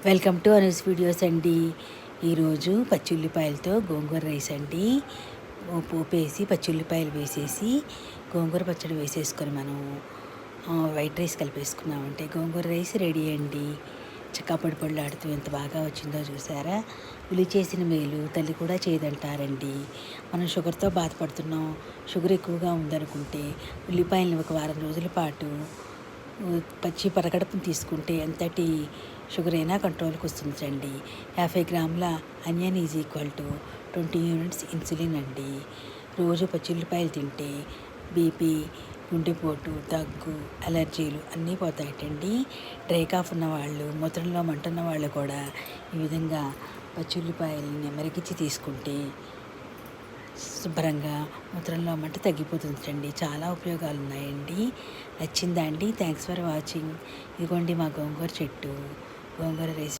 Welcome to Anu's videos అండి. ఈరోజు పచ్చిఉల్లిపాయలతో గోంగూర rice అండి. పోపేసి పచ్చిఉల్లిపాయలు వేసేసి గోంగూర పచ్చడి వేసేసుకొని మనం వైట్ రైస్ కలిపేసుకున్నామంటే గోంగూర రైస్ రెడీ అండి. చక్కా పొడి పొడిలాడుతూ ఎంత బాగా వచ్చిందో చూసారా. ఉలి చేసిన మేలు తల్లి కూడా చేయదంటారండి. మనం షుగర్తో బాధపడుతున్నాం, షుగర్ ఎక్కువగా ఉందనుకుంటే ఉల్లిపాయలను ఒక వారం రోజుల పాటు పచ్చి పరగడపును తీసుకుంటే ఎంతటి షుగర్ అయినా కంట్రోల్కి వస్తుందండి. 50 గ్రాముల onion is equal to 20 units insulin అండి. రోజు పచ్చిఉల్లిపాయలు తింటే బీపీ, గుండెపోటు, దగ్గు, అలర్జీలు అన్నీ పోతాయటండి. డ్రై కాఫ్ ఉన్నవాళ్ళు, మూత్రంలో మంటున్న వాళ్ళు కూడా ఈ విధంగా పచ్చిఉల్లిపాయలని మరిగించి తీసుకుంటే శుభ్రంగా మూత్రంలో మంట తగ్గిపోతుందండి. చాలా ఉపయోగాలు ఉన్నాయండి. నచ్చిందా అండి? Thanks for watching. ఇదిగోండి మా గోంగూర చెట్టు, గోంగూర రైస్.